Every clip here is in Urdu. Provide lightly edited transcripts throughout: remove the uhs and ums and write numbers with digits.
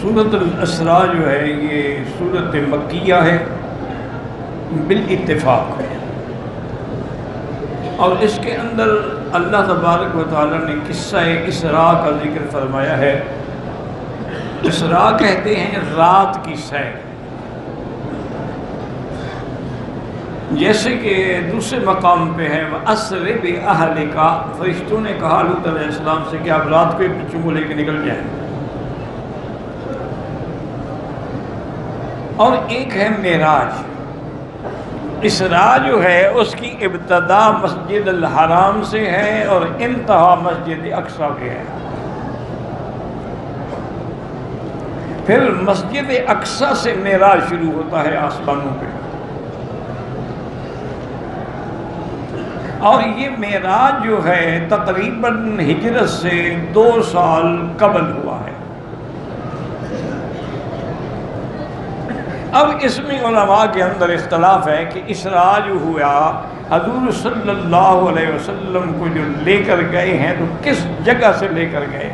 سورۃ الاسراء جو ہے یہ سورۃ مکیہ ہے بالاتفاق، اور اس کے اندر اللہ تبارک و تعالیٰ نے قصہ اسراء کا ذکر فرمایا ہے۔ اسراء کہتے ہیں رات کی سیر، جیسے کہ دوسرے مقام پہ ہے وَأَسْرِ بِأَهْلِكَ، فرشتوں نے کہا لوط علیہ السلام سے کہ آپ رات کو ایک بچوں کو لے کے نکل جائیں۔ اور ایک ہے معراج۔ اسراء جو ہے اس کی ابتدا مسجد الحرام سے ہے اور انتہا مسجد اقصیٰ کے ہے۔ پھر مسجد اقصیٰ سے معراج شروع ہوتا ہے آسمانوں پہ، اور یہ معراج جو ہے تقریباً ہجرت سے 2 سال قبل ہوا ہے۔ اب اس میں علماء کے اندر اختلاف ہے کہ اسراء جو ہوا حضور صلی اللہ علیہ وسلم کو جو لے کر گئے ہیں تو کس جگہ سے لے کر گئے؟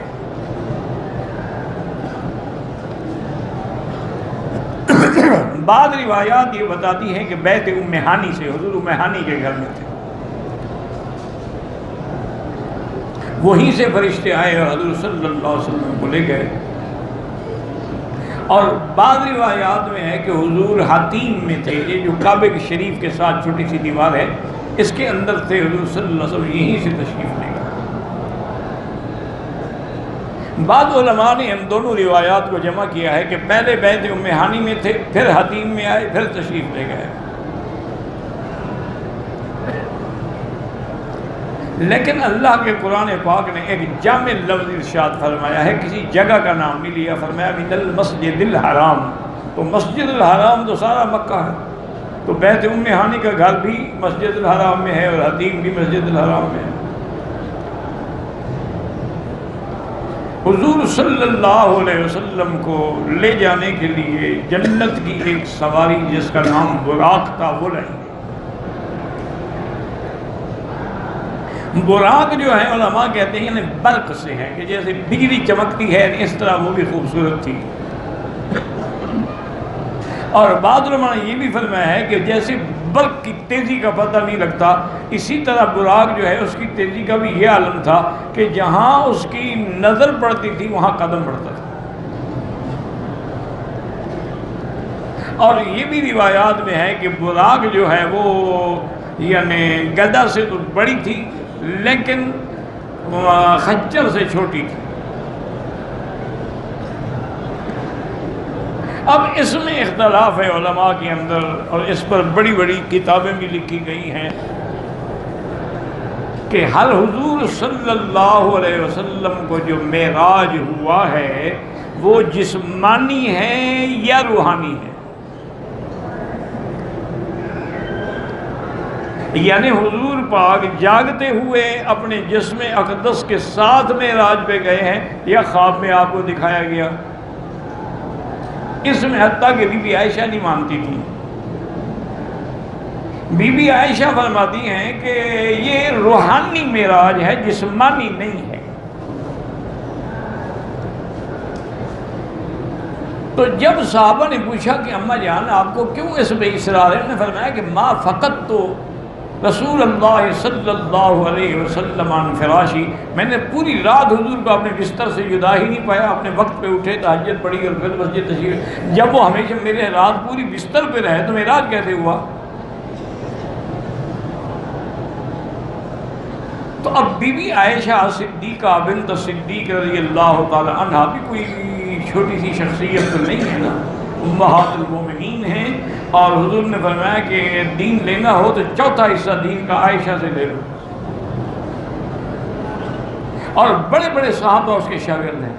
بعض روایات یہ بتاتی ہیں کہ بیت ام ہانی سے، حضور ام ہانی کے گھر میں تھے، وہیں سے فرشتے آئے اور حضور صلی اللہ علیہ وسلم کو لے گئے۔ اور بعض روایات میں ہے کہ حضور حتیم میں تھے، یہ جو کعبہ شریف کے ساتھ چھوٹی سی دیوار ہے اس کے اندر تھے حضور صلی اللہ علیہ وسلم، یہیں سے تشریف لے گئے۔ بعض علماء نے ان دونوں روایات کو جمع کیا ہے کہ پہلے بیت ام ہانی میں تھے، پھر حتیم میں آئے، پھر تشریف لے گئے۔ لیکن اللہ کے قرآن پاک نے ایک جامع لفظ ارشاد فرمایا ہے، کسی جگہ کا نام نہیں لیا، فرمایا من المسجد الحرام، تو مسجد الحرام تو سارا مکہ ہے، تو بیت ام ہانی کا گھر بھی مسجد الحرام میں ہے اور حتیم بھی مسجد الحرام میں ہے۔ حضور صلی اللہ علیہ وسلم کو لے جانے کے لیے جنت کی ایک سواری جس کا نام براق تھا وہ لائیں۔ براق جو ہے علماء کہتے ہیں یعنی برق سے ہے، کہ جیسے بجلی چمکتی ہے اس طرح وہ بھی خوبصورت تھی۔ اور بعض علماء نے یہ بھی فرمایا ہے کہ جیسے برق کی تیزی کا پتہ نہیں لگتا، اسی طرح براق جو ہے اس کی تیزی کا بھی یہ عالم تھا کہ جہاں اس کی نظر پڑتی تھی وہاں قدم بڑھتا تھا۔ اور یہ بھی روایات میں ہے کہ براق جو ہے وہ یعنی گدھا سے تو بڑی تھی لیکن خچر سے چھوٹی تھی۔ اب اس میں اختلاف ہے علماء کے اندر، اور اس پر بڑی بڑی کتابیں بھی لکھی گئی ہیں کہ ہر حضور صلی اللہ علیہ وسلم کو جو معراج ہوا ہے وہ جسمانی ہے یا روحانی ہے؟ یعنی حضور پاک جاگتے ہوئے اپنے جسم اقدس کے ساتھ معراج پہ گئے ہیں یا خواب میں آپ کو دکھایا گیا؟ اس میں حتیٰ کہ بی بی عائشہ نہیں مانتی تھی۔ بی بی عائشہ فرماتی ہیں کہ یہ روحانی معراج ہے، جسمانی نہیں ہے۔ تو جب صحابہ نے پوچھا کہ اماں جان آپ کو کیوں اس پہ اصرار ہے، انہوں نے فرمایا کہ ما فقط تو رسول اللہ صلی اللہ علیہ وسلم عن فراشی، میں نے پوری رات حضور کو اپنے بستر سے جدا ہی نہیں پایا، اپنے وقت پہ اٹھے، تہجد پڑھی اور پھر مسجد تشریف، جب وہ ہمیشہ میرے رات پوری بستر پہ رہے تو معراج کیسے ہوا؟ تو اب بی بی عائشہ صدیقہ بنت صدیق رضی اللہ تعالی عنہ بھی کوئی چھوٹی سی شخصیت تو نہیں ہے نا، امہات المومنین ہیں، اور حضور نے فرمایا کہ دین لینا ہو تو چوتھا حصہ دین کا عائشہ سے لے لو، اور بڑے بڑے صحابہ اس کے شاگرد ہیں۔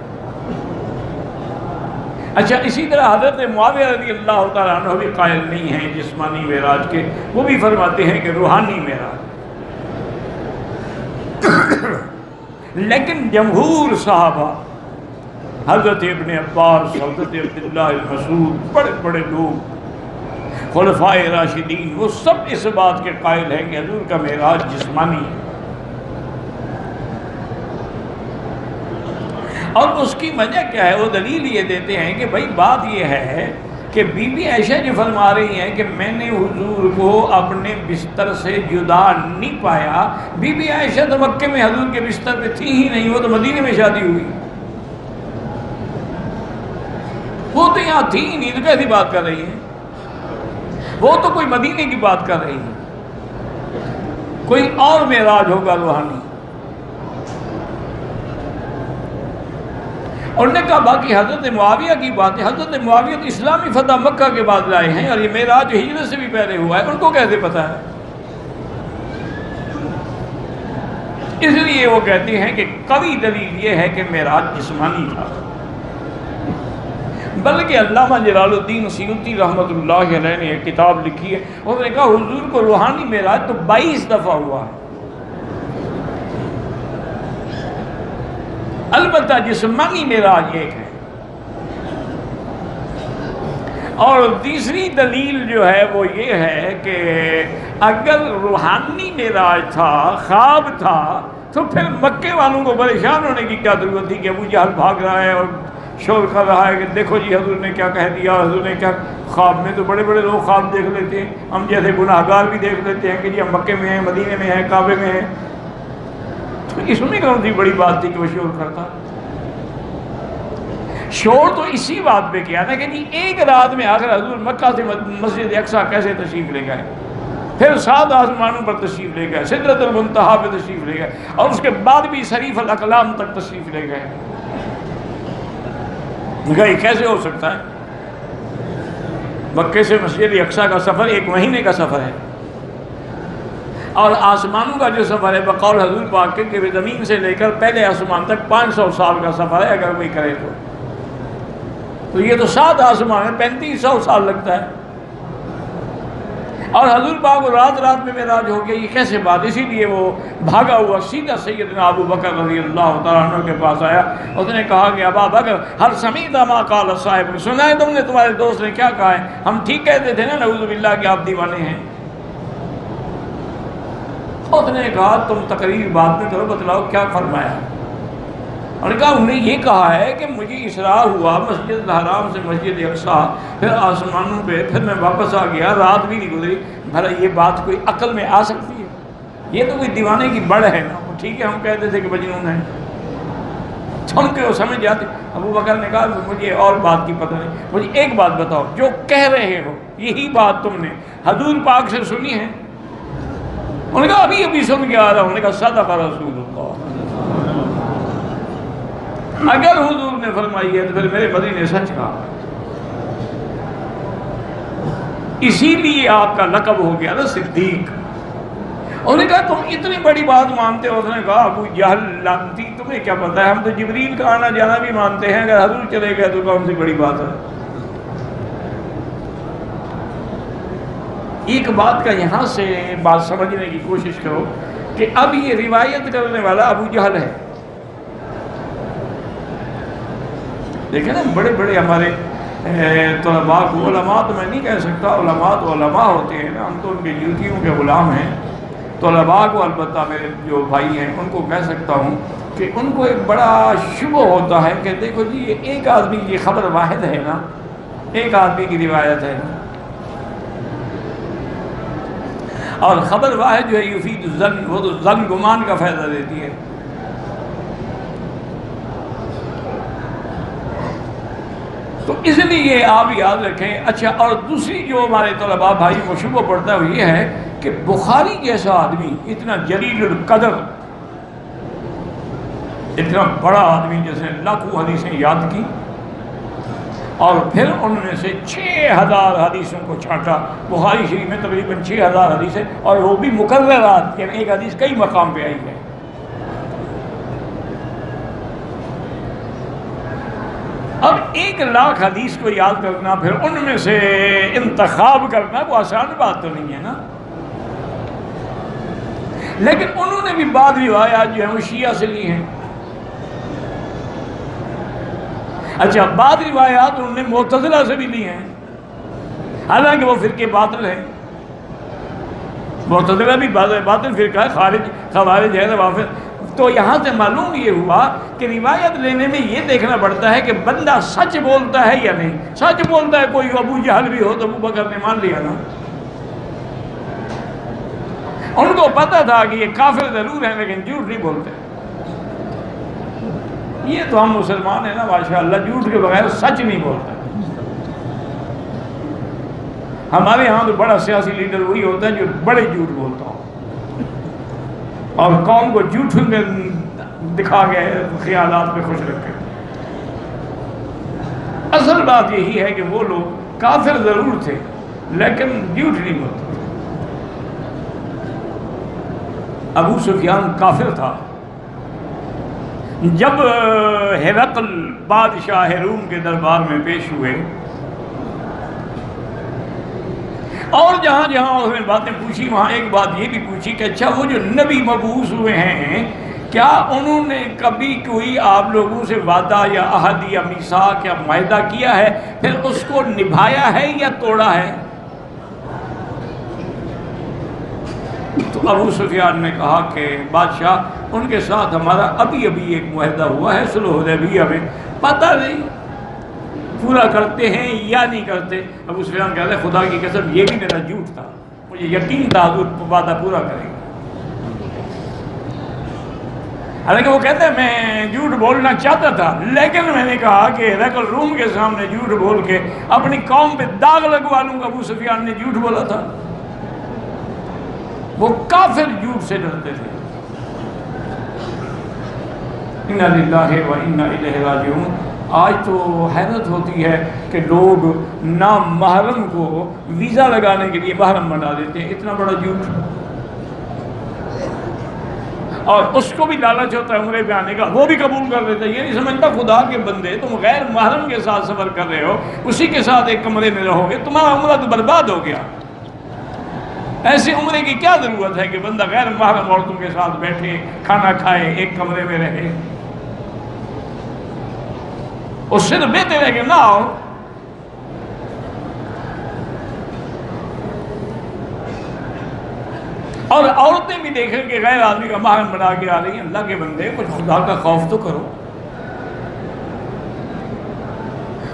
اچھا، اسی طرح حضرت معاویہ رضی اللہ تعالیٰ عنہ بھی قائل نہیں ہیں جسمانی معراج کے، وہ بھی فرماتے ہیں کہ روحانی معراج۔ لیکن جمہور صحابہ، حضرت ابن عباس، حضرت عبداللہ المسعود، بڑے بڑے لوگ، خلفائے راشدین، وہ سب اس بات کے قائل ہیں کہ حضور کا معراج جسمانی ہے۔ اور اس کی وجہ کیا ہے؟ وہ دلیل یہ دیتے ہیں کہ بھائی بات یہ ہے کہ بی بی عائشہ جو فرما رہی ہیں کہ میں نے حضور کو اپنے بستر سے جدا نہیں پایا، بی بی عائشہ تو مکے میں حضور کے بستر پہ تھی ہی نہیں، وہ تو مدینے میں شادی ہوئی، وہ تو یہاں تھی ہی نہیں، تو کیسی بات کر رہی ہیں؟ وہ تو کوئی مدینے کی بات کر رہی ہے، کوئی اور معراج ہوگا روحانی۔ اور نے کہا باقی حضرت معاویہ کی بات ہے، حضرت معاویہ تو اسلامی فتح مکہ کے بعد لائے ہیں، اور یہ معراج ہجرت سے بھی پہلے ہوا ہے، ان کو کیسے پتہ ہے؟ اس لیے وہ کہتے ہیں کہ قوی دلیل یہ ہے کہ معراج جسمانی تھا، بلکہ علامہ جلال الدین سیوطی رحمۃ اللہ علیہ نے ایک کتاب لکھی ہے، انہوں نے کہا حضور کو روحانی معراج تو 22 دفعہ ہوا ہے، البتہ جسمانی معراج ایک ہے۔ اور تیسری دلیل جو ہے وہ یہ ہے کہ اگر روحانی معراج تھا، خواب تھا، تو پھر مکے والوں کو پریشان ہونے کی کیا ضرورت تھی کہ ابو جہل بھاگ رہا ہے اور شور کر رہا ہے کہ دیکھو جی حضور نے کیا کہہ دیا، حضور نے کیا۔ خواب میں تو بڑے بڑے لوگ خواب دیکھ لیتے ہیں، ہم جیسے گناہ گار بھی دیکھ لیتے ہیں کہ جی ہم مکے میں ہیں، مدینے میں ہیں، کعبے میں ہیں، تو اس میں کون سی بڑی بات تھی کہ وہ شور کرتا؟ شور تو اسی بات پہ کیا نا کہ جی ایک رات میں آخر حضور مکہ سے مسجد اقصیٰ کیسے تشریف لے گئے، پھر 7 آسمانوں پر تشریف لے گئے، سدرۃ المنتہا پہ تشریف لے گئے، اور اس کے بعد بھی شریف الاقلام تک تشریف لے گئے۔ یہ کیسے ہو سکتا ہے؟ مکے سے مسجد اقصیٰ کا سفر 1 مہینے کا سفر ہے، اور آسمانوں کا جو سفر ہے بقول حضور پاک کے کہ زمین سے لے کر پہلے آسمان تک 500 سال کا سفر ہے اگر کوئی کرے تو یہ تو 7 آسمان ہے، 3500 سال لگتا ہے، اور حضور پاک کو رات رات میں معراج ہو گیا، یہ کیسے بات؟ اسی لیے وہ بھاگا ہوا سیدھا سیدنا ابو بکر رضی اللہ تعالیٰ عنہ کے پاس آیا، اس نے کہا کہ ابا بکر ہل سمیت ما قال صاحب، سنا ہے تم نے تمہارے دوست نے کیا کہا ہے؟ ہم ٹھیک کہتے تھے نا نعوذ باللہ کہ آپ دیوانے ہیں۔ اس نے کہا تم تقریر بعد میں کرو، بتلاؤ کیا فرمایا؟ انہوں نے کہا انہوں نے یہ کہا ہے کہ مجھے اسراء ہوا مسجد الحرام سے مسجد اقصیٰ، پھر آسمانوں پہ، پھر میں واپس آ گیا، رات بھی نہیں گزری، بھلا یہ بات کوئی عقل میں آ سکتی ہے؟ یہ تو کوئی دیوانے کی بڑھ ہے نا۔ ٹھیک ہے ہم کہتے تھے کہ مجنون ہے، سن کے وہ سمجھ جاتے۔ ابو بکر نے کہا مجھے اور بات کی پتہ نہیں، مجھے ایک بات بتاؤ، جو کہہ رہے ہو یہی بات تم نے حضور پاک سے سنی ہے؟ انہوں نے کہا ابھی ابھی سن کے آ رہا ہوں۔ انہوں نے کہا صدق رسول اللہ، اگر حضور نے فرمائی ہے تو پھر میرے بدی نے سچ کہا، اسی لیے آپ کا لقب ہو گیا نا صدیق۔ انہوں نے کہا تم اتنی بڑی بات مانتے ہو؟ اس نے کہا ابو جہل لعنتی تمہیں کیا پتہ ہے، ہم تو جبریل کا آنا جانا بھی مانتے ہیں، اگر حضور چلے گئے تو کون سی بڑی بات ہے؟ ایک بات کا یہاں سے بات سمجھنے کی کوشش کرو کہ اب یہ روایت کرنے والا ابو جہل ہے۔ دیکھیں نا بڑے بڑے ہمارے طلباء کو، علماء تو میں نہیں کہہ سکتا، علماء تو علماء ہوتے ہیں نا، ہم تو ان کے جوتیوں کے غلام ہیں۔ طلباء کو البتہ میرے جو بھائی ہیں ان کو کہہ سکتا ہوں کہ ان کو ایک بڑا شبہ ہوتا ہے کہ دیکھو جی یہ ایک آدمی کی خبر واحد ہے نا، ایک آدمی کی روایت ہے نا، اور خبر واحد جو ہے یفید الظن، وہ تو ظن گمان کا فائدہ دیتی ہے۔ تو اس لیے آپ یاد رکھیں۔ اچھا، اور دوسری جو ہمارے طلباء بھائی کو شبہ پڑتا ہے وہ یہ ہے کہ بخاری جیسا آدمی، اتنا جلیل القدر، اتنا بڑا آدمی جس نے لاکھوں حدیثیں یاد کی اور پھر ان میں سے 6000 حدیثوں کو چھانٹا۔ بخاری شریف میں تقریباً 6000 حدیثیں، اور وہ بھی مکررات، یعنی ایک حدیث کئی مقام پہ آئی ہے۔ اب 1,00,000 حدیث کو یاد کرنا، پھر ان میں سے انتخاب کرنا کوئی آسان بات تو نہیں ہے نا۔ لیکن انہوں نے بھی بعض روایات جو ہیں وہ شیعہ سے لی ہیں۔ اچھا، بعض روایات انہوں نے معتزلہ سے بھی لی ہیں، حالانکہ وہ فرقے باطل ہیں۔ معتزلہ بھی باطل فرقہ ہے، خوارج ہے، روافض تو یہاں سے معلوم یہ ہوا کہ روایت لینے میں یہ دیکھنا پڑتا ہے کہ بندہ سچ بولتا ہے یا نہیں. سچ بولتا ہے کوئی ابو جہل بھی ہو تو ابو بکر نے مان لیا نا. ان کو پتہ تھا کہ یہ کافر ضرور ہیں لیکن جھوٹ نہیں بولتے. یہ تو ہم مسلمان ہیں نا ماشاءاللہ, جھوٹ کے بغیر سچ نہیں بولتے. ہمارے ہاں تو بڑا سیاسی لیڈر وہی ہوتا ہے جو بڑے جھوٹ بولتا ہو اور قوم کو جھوٹ میں دکھا کے خیالات میں خوش رکھے. اصل بات یہی ہے کہ وہ لوگ کافر ضرور تھے لیکن جھوٹ نہیں بولتے. ابو سفیان کافر تھا. جب ہرقل بادشاہ روم کے دربار میں پیش ہوئے اور جہاں جہاں اس نے باتیں پوچھی وہاں ایک بات یہ بھی پوچھی کہ اچھا وہ جو نبی مبعوث ہوئے ہیں کیا انہوں نے کبھی کوئی آپ لوگوں سے وعدہ یا عہد یا میثاق یا معاہدہ کیا ہے, پھر اس کو نبھایا ہے یا توڑا ہے؟ تو ابو سفیان نے کہا کہ بادشاہ ان کے ساتھ ہمارا ابھی ابھی ایک معاہدہ ہوا ہے صلح حدیبیہ میں, پتہ نہیں پورا کرتے ہیں یا نہیں کرتے. ابو سفیان کہتے ہیں خدا کی قسم یہ بھی میرا جھوٹ تھا, مجھے یقین تھا حضور وعدہ پورا کرے گا. حالانکہ وہ کہتے ہیں میں جھوٹ بولنا چاہتا تھا لیکن میں نے کہا کہ ہرقل روم کے سامنے جھوٹ بول کے اپنی قوم پہ داغ لگوا لوں گا. ابو سفیان نے جھوٹ بولا تھا. وہ کافر جھوٹ سے ڈرتے تھے. انا للہ و انا الیہ راجعون. آج تو حیرت ہوتی ہے کہ لوگ نامحرم کو ویزا لگانے کے لیے محرم بنا دیتے ہیں. اتنا بڑا جھوٹ. اور اس کو بھی لالچ ہوتا ہے عمرے پہ آنے کا, وہ بھی قبول کر لیتا ہے. یہ نہیں سمجھتا خدا کے بندے تم غیر محرم کے ساتھ سفر کر رہے ہو, اسی کے ساتھ ایک کمرے میں رہو گے, تمہارا عمرہ تو برباد ہو گیا. ایسے عمرے کی کیا ضرورت ہے کہ بندہ غیر محرم عورتوں کے ساتھ بیٹھے, کھانا کھائے, ایک کمرے میں رہے. اس سے تو بہتر ہے کہ نہ ہو. اور عورتیں بھی دیکھیں کہ غیر آدمی کا محرم بنا کے آ رہی ہیں. اللہ کے بندے کچھ خدا کا خوف تو کرو.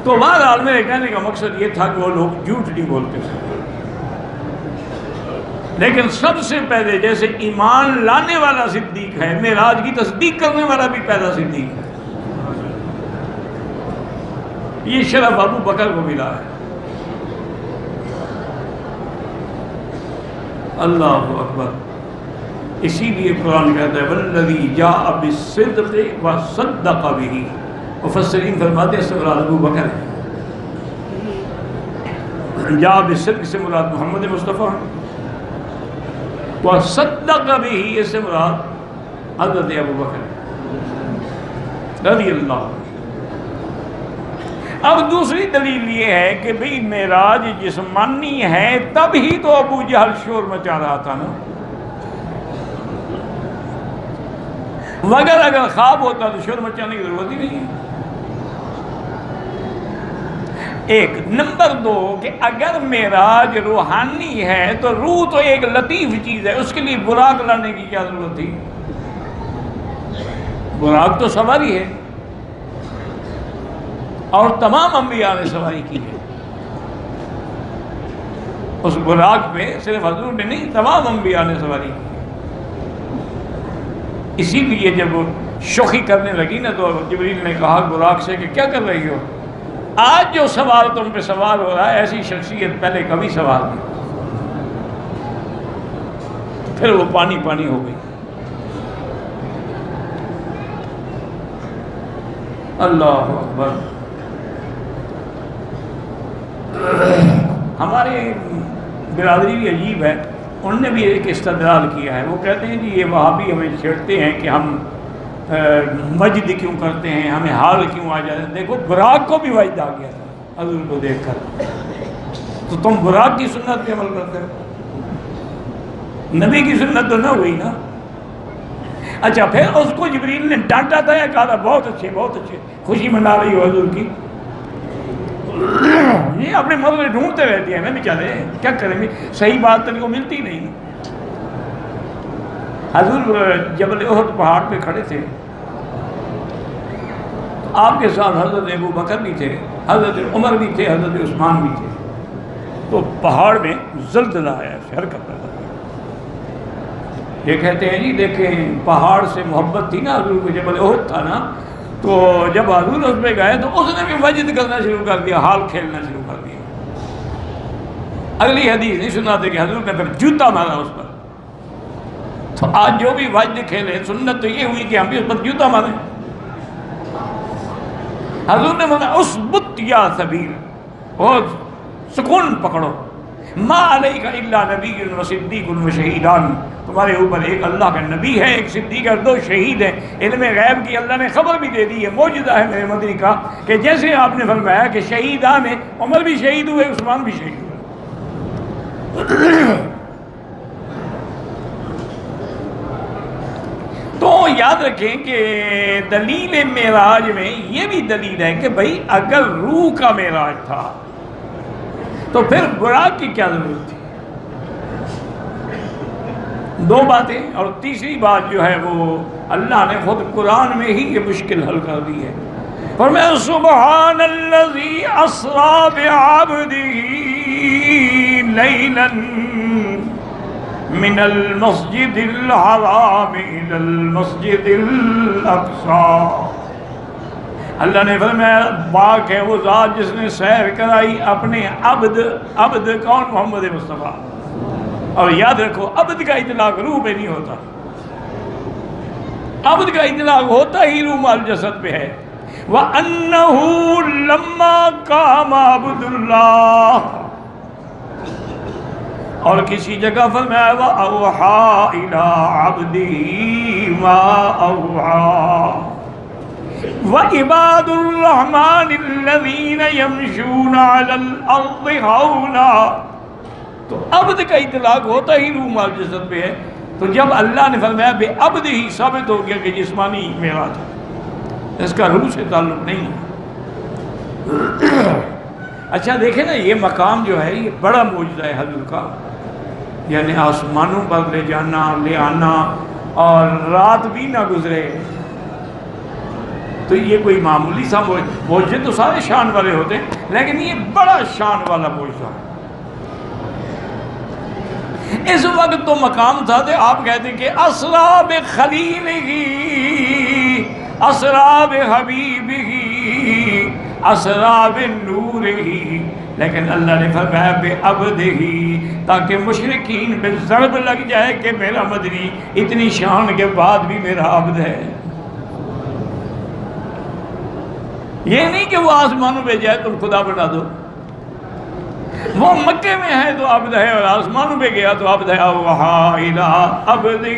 تو بہرحال میرے کہنے کا مقصد یہ تھا کہ وہ لوگ جھوٹ نہیں بولتے تھے. لیکن سب سے پہلے جیسے ایمان لانے والا صدیق ہے, معراج کی تصدیق کرنے والا بھی پہلا صدیق ہے. یہ شرف ابو بکر کو ملا ہے. اللہ اکبر. اسی لیے قرآن کہتا ہے والذی جاء بالصدق وصدق بہ. مفسرین فرماتے ہیں اس سے مراد ابو بکر ہے. جاء بالصدق سے مراد محمد مصطفیٰ, وصدق بہ اس سے مراد حضرت ابو بکر رضی اللہ عنہ. اب دوسری دلیل یہ ہے کہ بھئی معراج جسمانی ہے تب ہی تو ابو جہل شور مچا رہا تھا نا, مگر اگر خواب ہوتا تو شور مچانے کی ضرورت ہی نہیں ہے. ایک نمبر دو کہ اگر معراج روحانی ہے تو روح تو ایک لطیف چیز ہے, اس کے لیے براق لانے کی کیا ضرورت تھی؟ براق تو سواری ہے اور تمام انبیاء نے سواری کی ہے. اس براق پہ صرف حضور نے نہیں, تمام انبیاء نے سواری کی. اسی لیے جب وہ شوخی کرنے لگی نا تو جبریل نے کہا براق سے کہ کیا کر رہی ہو؟ آج جو سوال تم پہ سوال ہو رہا ہے ایسی شخصیت پہلے کبھی سوال نہیں. پھر وہ پانی پانی ہو گئی. اللہ اکبر. ہمارے برادری بھی عجیب ہے, انہوں نے بھی ایک استدلال کیا ہے. وہ کہتے ہیں جی یہ وہابی ہمیں چھیڑتے ہیں کہ ہم مجد کیوں کرتے ہیں, ہمیں حال کیوں آ جاتے ہیں. دیکھو براق کو بھی وجد آ گیا تھا حضور کو دیکھ کر, تو تم براق کی سنت پہ عمل کرتے ہو, نبی کی سنت تو نہ ہوئی نا. اچھا پھر اس کو جبریل نے ڈانٹا تھا یا کہا تھا بہت اچھے بہت اچھے, خوشی منا رہی ہو حضور کی؟ یہ اپنے مسئلے ڈھونڈتے رہتے ہیں نا بیچارے, کیا کریں گے, صحیح بات تو ان کو ملتی نہیں. حضور جبل احد پہاڑ پہ کھڑے تھے، آپ کے ساتھ حضرت ابو بکر بھی تھے، حضرت عمر بھی تھے، حضرت عثمان بھی تھے۔ تو پہاڑ میں زلزلہ آیا، حرکت پیدا ہوئی۔ یہ کہتے ہیں جی دیکھیں پہاڑ سے محبت تھی نا حضور کو، جبل احد تھا نا، تو جب حضور اس پہ گئے تو اس نے بھی وجد کرنا شروع کر دیا، حال کھیلنا شروع کر دیا۔ اگلی حدیث نہیں سناتے کہ حضور نے پھر جوتا مارا اس پر۔ تو آج جو بھی وجد کھیلے، سنت تو یہ ہوئی کہ ہم بھی اس پر جوتا ماریں۔ حضور نے بولا اسبت یا سبیل، اور سکون پکڑو، ما علیک الا نبی و صدیق و شہیدان، تمہارے اوپر ایک اللہ کا نبی ہے، ایک صدیق اور 2 شہید ہیں۔ علم غیب کی اللہ نے خبر بھی دے دی ہے، معجزہ ہے میرے مدنی کا کہ جیسے آپ نے فرمایا کہ شہیدان ہیں، عمر بھی شہید ہوئے، عثمان بھی شہید ہوئے۔ تو یاد رکھیں کہ دلیل معراج میں یہ بھی دلیل ہے کہ بھائی اگر روح کا معراج تھا تو پھر براق کی کیا ضرورت تھی؟ 2 باتیں، اور تیسری بات جو ہے وہ اللہ نے خود قرآن میں ہی یہ مشکل حل کر دی ہے۔ فرمایا سبحان الذی اسری بعبدہ لیلا من المسجد الحرام الى المسجد الاقصی۔ اللہ نے فرمایا پاک ہے وہ ذات جس نے سیر کرائی اپنے عبد کون؟ محمد مصطفیٰ۔ اور یاد رکھو عبد کا اطلاق روح پہ نہیں ہوتا، عبد کا اطلاق ہوتا ہی روح مال جسد پہ ہے۔ وَأَنَّهُ لَمَّا قَامَ عَبْدُ اللَّهِ، اور کسی جگہ فرمایا وَأَوْحَىٰ إِلَىٰ عَبْدِهِ مَا أَوْحَىٰ۔ وَعِبَادُ الرَّحْمَٰنِ الَّذِينَ يَمْشُونَ عَلَى الْأَرْضِ هَوْنًا۔ تو عبد کا اطلاق ہوتا ہی روح مال جسد پہ ہے۔ تو جب اللہ نے فرمایا بے عبد ہی، ثابت ہو گیا کہ جسمانی معراج ہے، اس کا روح سے تعلق نہیں ہے۔ اچھا دیکھیں نا، یہ مقام جو ہے یہ بڑا معجزہ ہے حضور کا، یعنی آسمانوں پر لے جانا، لے آنا، اور رات بھی نہ گزرے، تو یہ کوئی معمولی سا معجزے تو سارے شان والے ہوتے ہیں، لیکن یہ بڑا شان والا معجزہ ہے۔ اس وقت تو مقام تھا کہ آپ کہتے کہ اسریٰ بخلیلہ، اسریٰ بحبیبہ، اسریٰ بنورہ، لیکن اللہ نے فرمایا بے عبدہ، تاکہ مشرکین پہ ضرب لگ جائے کہ میرا مدنی اتنی شان کے بعد بھی میرا عبد ہے۔ یہ نہیں کہ وہ آسمانوں پہ جائے تم خدا بنا دو، وہ مکے میں ہے تو عبد ہے، اور آسمانوں پہ گیا تو عبد ہے۔ اوحیٰ الی عبدہ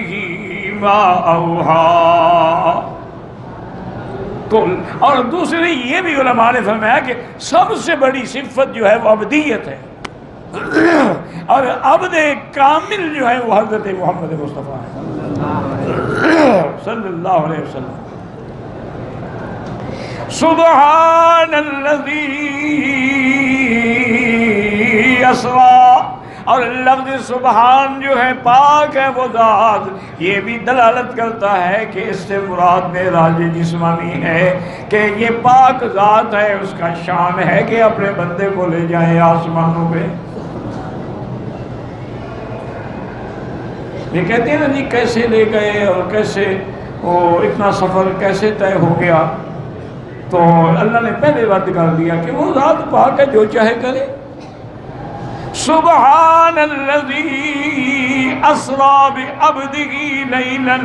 ما اوحیٰ۔ اور دوسرے یہ بھی علماء نے فرمایا کہ سب سے بڑی صفت جو ہے وہ عبدیت ہے، اور عبد کامل جو ہے وہ حضرت محمد مصطفیٰ ہے صلی اللہ علیہ وسلم۔ سبحان الذی اسریٰ، اور لفظ سبحان جو ہے پاک ہے وہ ذات، یہ بھی دلالت کرتا ہے کہ اس سے مراد معراج جسمانی ہے، کہ یہ پاک ذات ہے، اس کا شان ہے کہ اپنے بندے کو لے جائیں آسمانوں پہ۔ یہ کہتے ہیں نا جی کیسے لے گئے اور کیسے وہ اتنا سفر کیسے طے ہو گیا، تو اللہ نے پہلے رد کر دیا کہ وہ ذات پاک ہے، جو چاہے کرے۔ سبحان الذی اسریٰ بعبدہ لیلا،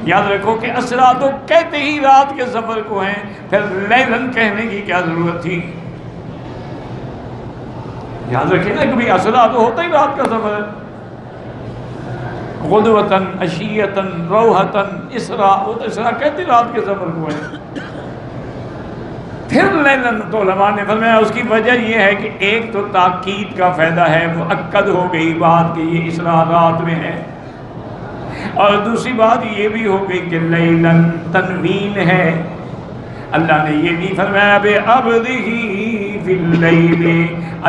یاد رکھو کہ اسریٰ تو کہتے ہی رات کے سفر کو ہیں، پھر لیلاً کہنے کی کیا ضرورت تھی؟ یاد رکھیں نا کہ بھی اسریٰ تو ہوتا ہی رات کا سفر ہے، غدوۃً عشیۃً روحۃً اسریٰ، وہ تو اسریٰ کہتے رات کے سفر کو ہیں۔ پھر لیلاً تو علماء نے فرمایا اس کی وجہ یہ ہے کہ ایک تو تاکید کا فائدہ ہے، مؤکد ہو گئی بات کہ یہ اسراء رات میں ہے، اور دوسری بات یہ بھی ہو گئی کہ لیلاً تنوین ہے، اللہ نے یہ نہیں فرمایا بے عبدہ فی اللیل،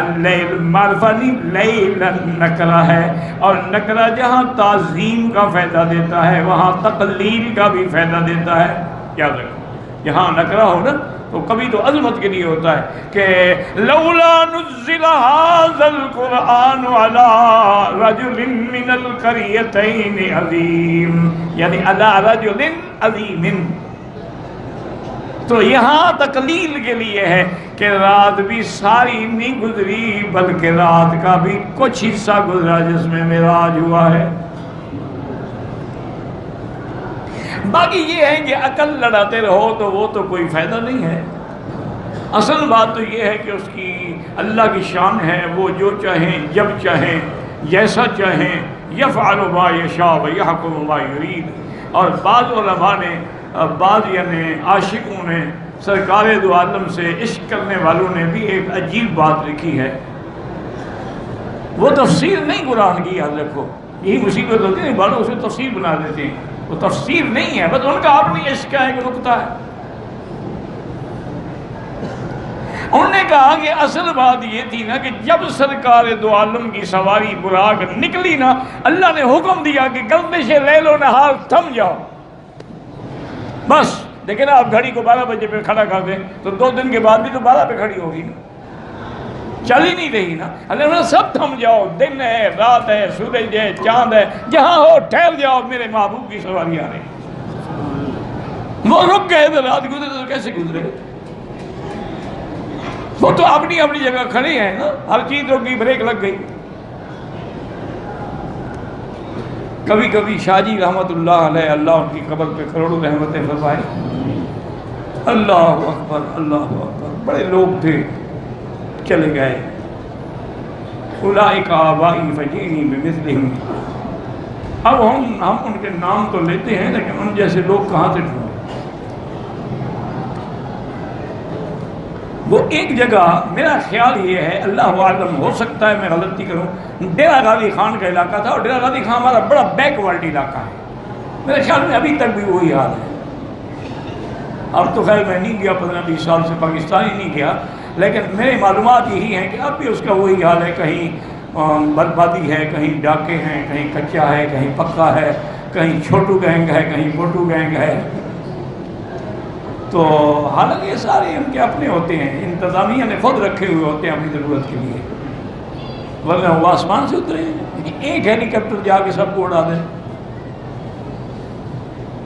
اللیل معرفہ نہیں، لیلا نکرہ ہے، اور نکرہ جہاں تعظیم کا فائدہ دیتا ہے وہاں تقلیل کا بھی فائدہ دیتا ہے. یاد رکھو جہاں نکرہ ہو نا تو کبھی تو عظمت کے لیے ہوتا ہے کہ لولا نزل ھذا القرآن علی رجل من القریتین عظیم، یعنی علی رجل عظیم. تو یہاں تقلیل کے لیے ہے کہ رات بھی ساری نہیں گزری بلکہ رات کا بھی کچھ حصہ گزرا جس میں معراج ہوا ہے. باقی یہ ہے کہ عقل لڑاتے رہو تو وہ تو کوئی فائدہ نہیں ہے. اصل بات تو یہ ہے کہ اس کی اللہ کی شان ہے، وہ جو چاہیں جب چاہیں جیسا چاہیں، یفعل ما یشاء ویحکم ما یرید. اور بعض علماء نے، بعض یعنی عاشقوں نے، سرکار دو عالم سے عشق کرنے والوں نے بھی ایک عجیب بات لکھی ہے. وہ تفسیر نہیں قرآن کی، یاد رکھو یہی مصیبت ہوتی ہے، بڑوں اسے تفسیر بنا دیتے ہیں. وہ تفسیر نہیں ہے، بس ان کا اپنی عشق کا ایک نقطہ ہے. انہوں نے کہا کہ اصل بات یہ تھی نا کہ جب سرکار دو عالم کی سواری براق نکلی نا، اللہ نے حکم دیا کہ گردش لیل و نہار تھم جاؤ بس. لیکن آپ گھڑی کو 12 بجے پہ کھڑا کر دیں تو 2 دن کے بعد بھی تو 12 پہ کھڑی ہوگی نا، چل ہی نہیں رہی نا. اللہ نے سب تھم جاؤ، دن ہے، رات ہے، سورج ہے، چاند ہے، جہاں ہو ٹھہر جاؤ، میرے محبوب کی سواری آ رہی. وہ رک گئے تو رات گزرے تو کیسے گزرے؟ وہ تو اپنی اپنی جگہ کھڑے ہیں نا، ہر چیز رک گئی، بریک لگ گئی. کبھی کبھی شاہ جی رحمت اللہ علیہ، اللہ ان کی قبر پہ کروڑوں رحمتیں فرمائے، اللہ اکبر اللہ اکبر، بڑے لوگ تھے چلے گئے. اولئک آبائی فجئنی بمثلہم. اب ہم ان کے نام تو لیتے ہیں لیکن ان جیسے لوگ کہاں سے ڈھونڈیں. وہ ایک جگہ، میرا خیال یہ ہے، اللہ عالم ہو سکتا ہے میں غلطی کروں، ڈیرہ غازی خان کا علاقہ تھا، اور ڈیرہ غازی خان ہمارا بڑا بیک ورڈ علاقہ ہے. میرے خیال میں ابھی تک بھی وہی حال ہے. اب تو خیر میں نہیں گیا، 15-20 سال سے پاکستان ہی نہیں گیا، لیکن میرے معلومات یہی ہیں کہ اب بھی اس کا وہی حال ہے. کہیں بربادی ہے، کہیں ڈاکے ہیں، کہیں کچا ہے، کہیں پکا ہے، کہیں چھوٹو گینگ ہے، کہیں موٹو گینگ ہے. تو حالانکہ یہ سارے ان کے اپنے ہوتے ہیں، انتظامیہ نے خود رکھے ہوئے ہوتے ہیں اپنی ضرورت کے لیے، ورنہ وہ آسمان سے اترے ہیں. ایک ہیلی کاپٹر جا کے سب کو اڑا دیں.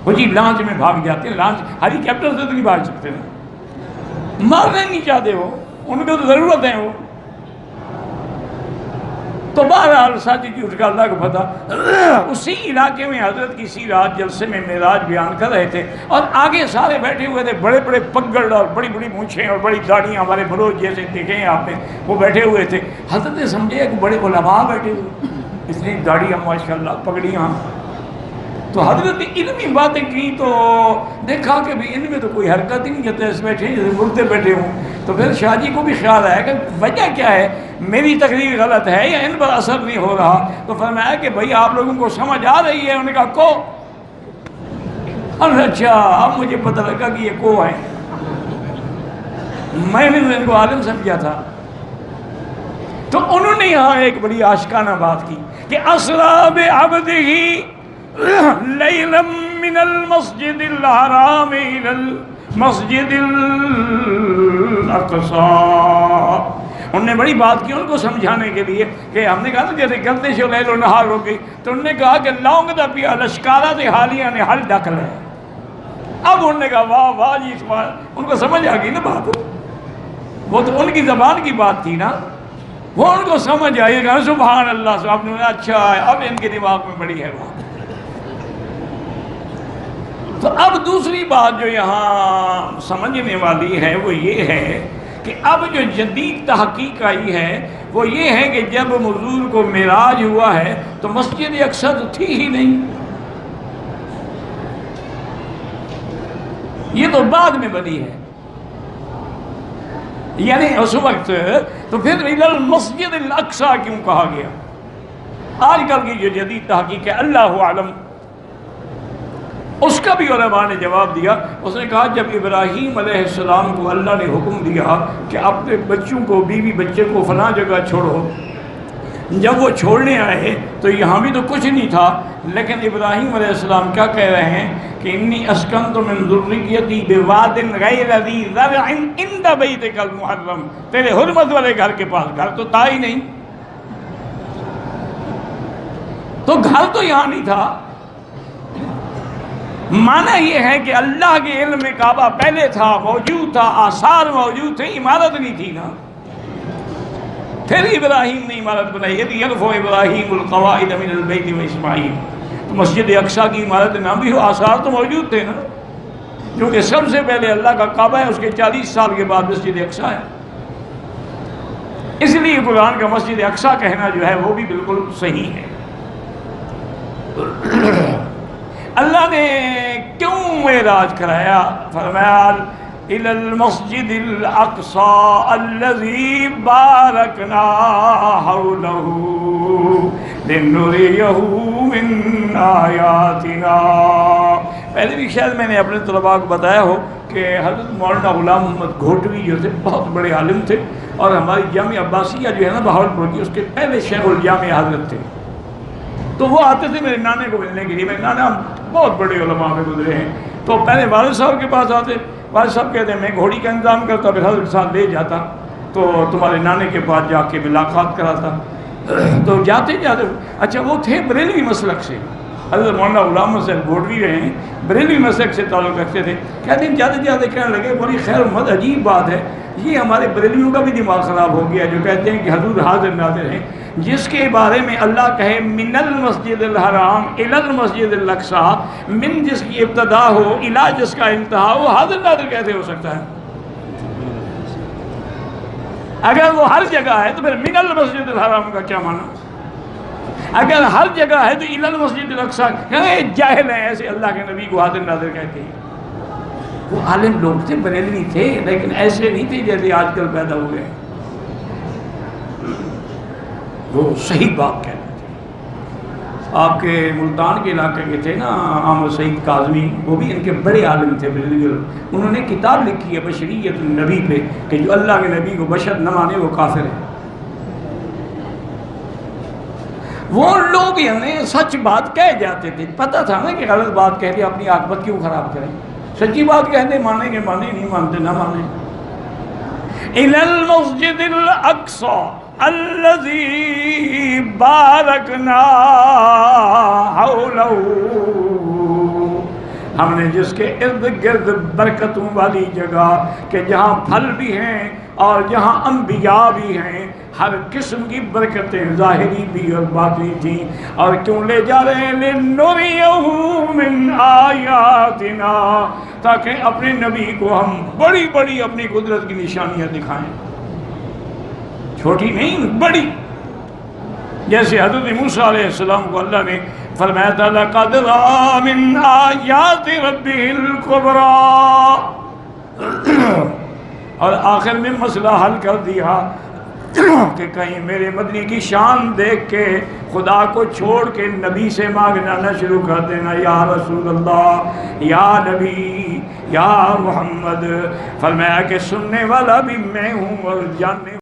وہ جی لانچ میں بھاگ جاتے ہیں، لانچ ہیلی کاپٹر سے تو نہیں بھاگ سکتے نا، مارنے نہیں چاہتے وہ، ان کو تو ضرورت ہے. وہ تو بہرحال ساتھی جی اس کا اللہ کو پتہ. اسی علاقے میں حضرت کسی رات جلسے میں معراج بیان کر رہے تھے، اور آگے سارے بیٹھے ہوئے تھے، بڑے بڑے پگڑ اور بڑی بڑی مونچھیں اور بڑی داڑیاں، ہمارے بلوچ جیسے دیکھے ہیں آپ نے، وہ بیٹھے ہوئے تھے. حضرت نے سمجھے کہ بڑے علماء بیٹھے ہوئے، اتنی داڑیاں ماشاءاللہ، پگڑیاں. تو حضرت نے علمی باتیں کی تو دیکھا کہ بھی ان میں تو کوئی حرکت ہی نہیں کرتے، اس بیٹھے جیسے مردے بیٹھے ہوں. تو پھر شاہ جی کو بھی خیال آیا کہ وجہ کیا ہے، میری تقریر غلط ہے یا ان پر اثر نہیں ہو رہا. تو فرمایا کہ بھائی آپ لوگوں کو سمجھ آ رہی ہے؟ انہوں نے کہا کو. اچھا اب مجھے پتہ لگا کہ یہ کو ہے، میں نے ان کو عالم سمجھا تھا. تو انہوں نے یہاں ایک بڑی عاشقانہ بات کی کہ اسریٰ بعبدہ لیلا من المسجد الحرام الی المسجد الاقصی. انہوں نے بڑی بات کی ان کو سمجھانے کے لیے کہ ہم نے کہا نا جیسے گردش لیل و نہار ہو گئی، تو انہوں نے کہا کہ لونگ دا پیا لشکارہ دے حالیاں نے حل ڈک لے. اب انہوں نے کہا واہ واہ جی، ان کو سمجھ آ گئی نا بات، وہ تو ان کی زبان کی بات تھی نا، وہ ان کو سمجھ آئی گا. سبحان اللہ صاحب نے اچھا ہے، اب ان کے دماغ میں بڑی ہے بات. تو اب دوسری بات جو یہاں سمجھنے والی ہے وہ یہ ہے کہ اب جو جدید تحقیق آئی ہے وہ یہ ہے کہ جب حضور کو معراج ہوا ہے تو مسجد اقصی تو تھی ہی نہیں، یہ تو بعد میں بنی ہے. یعنی اس وقت تو پھر المسجد الاقصی کیوں کہا گیا؟ آج کل کی جو جدید تحقیق ہے، اللہ عالم، اس کا بھی علماء نے جواب دیا. اس نے کہا جب ابراہیم علیہ السلام کو اللہ نے حکم دیا کہ اپنے بچوں کو بیوی بچے کو فلاں جگہ چھوڑو، جب وہ چھوڑنے آئے تو یہاں بھی تو کچھ نہیں تھا، لیکن ابراہیم علیہ السلام کیا کہہ رہے ہیں کہ انی اسکنت من ذریتی بواد غیر ذی زرع عند بیتک المحرم، تیرے حرمت والے گھر کے پاس، گھر تو تھا ہی نہیں، تو گھر تو یہاں نہیں تھا. معنی یہ ہے کہ اللہ کے علم میں کعبہ پہلے تھا، موجود تھا، آثار موجود تھے، عمارت نہیں تھی نا. پھر ابراہیم نے عمارت بنائی. اذ یرفع ابراہیم القواعد من البیت و اسماعیل، تو مسجد اقصیٰ کی عمارت نہ بھی ہو، آثار تو موجود تھے نا، کیونکہ سب سے پہلے اللہ کا کعبہ ہے، اس کے 40 سال کے بعد مسجد اقصیٰ ہے. اس لیے قرآن کا مسجد اقصیٰ کہنا جو ہے وہ بھی بالکل صحیح ہے. اللہ نے کیوں معراج کرایا؟ فرمایا الی المسجد الاقصی الذی بارکنا حولہ لنریہ من آیاتنا. پہلے بھی شاید میں نے اپنے طلباء کو بتایا ہو کہ حضرت مولانا غلام محمد گھوٹوی جو تھے بہت بڑے عالم تھے، اور ہماری جامعہ عباسیہ جو ہے نا بہاولپور کی، اس کے پہلے شیخ الجامعہ حضرت تھے. تو وہ آتے تھے میرے نانے کو ملنے کے لیے. میرے نانا بہت بڑے علماء میں گزرے ہیں. تو پہلے والد صاحب کے پاس آتے، والد صاحب کہتے ہیں میں گھوڑی کا انتظام کرتا، پھر حضرت صاحب لے جاتا تو تمہارے نانے کے پاس جا کے ملاقات کراتا. تو جاتے جاتے اچھا وہ تھے بریلوی مسلک سے، حضرت مولانا غلام حسین گھوٹوی رہے ہیں، بریلوی مسلک سے تعلق رکھتے تھے. کہتے ہیں جاتے جاتے کہنے لگے بڑی خیر مت عجیب بات ہے، یہ ہمارے بریلویوں کا بھی دماغ خراب ہو گیا، جو کہتے ہیں کہ حضور حاضر ناظر ہیں. جس کے بارے میں اللہ کہے من المسجد الحرام الی المسجد الاقصی، من جس کی ابتدا ہو، الی جس کا انتہا، وہ حاضر ناظر کیسے ہو سکتا ہے؟ اگر وہ ہر جگہ ہے تو پھر من المسجد الحرام کا کیا معنی؟ اگر ہر جگہ ہے تو الی المسجد الاقصی، جاہل ہیں ایسے اللہ کے نبی کو حاضر ناظر کہتے ہیں. وہ عالم لوگ تھے، بریلوی تھے، لیکن ایسے نہیں تھے جیسے آج کل پیدا ہو گئے. وہ صحیح بات کہتے تھے. آپ کے ملتان کے علاقے کے تھے نا احمد سعید کاظمی، وہ بھی ان کے بڑے عالم تھے. انہوں نے کتاب لکھی ہے بشریت النبی پہ کہ جو اللہ کے نبی کو بشر نہ مانے وہ کافر ہے. وہ لوگ یعنی سچ بات کہہ جاتے تھے، پتہ تھا نا کہ غلط بات کہہ کے اپنی عاقبت کیوں خراب کریں. سچی بات کہتے مانیں گے مانیں، نہیں مانتے نہ مانیں. الی المسجد الاقصی الذی بارکنا حولہ، ہم نے جس کے ارد گرد برکتوں والی جگہ کہ جہاں پھل بھی ہیں اور جہاں انبیاء بھی ہیں، ہر قسم کی برکتیں ظاہری بھی اور باطنی تھیں. اور کیوں لے جا رہے ہیں؟ لِنُرِيَهُ مِنْ آیاتنا، تاکہ اپنے نبی کو ہم بڑی بڑی اپنی قدرت کی نشانیاں دکھائیں، چھوٹی نہیں بڑی. جیسے حضرت موسیٰ علیہ السلام کو اللہ نے فرمایا تھا لَقَدْ رَأَىٰ مِنْ آیَاتِ رَبِّهِ الْكُبْرَىٰ، اور آخر میں مسئلہ حل کر دیا کہ کہیں میرے مدنی کی شان دیکھ کے خدا کو چھوڑ کے نبی سے مانگنا نہ شروع کر دینا، یا رسول اللہ، یا نبی، یا محمد. فرمایا کہ سننے والا بھی میں ہوں اور جاننے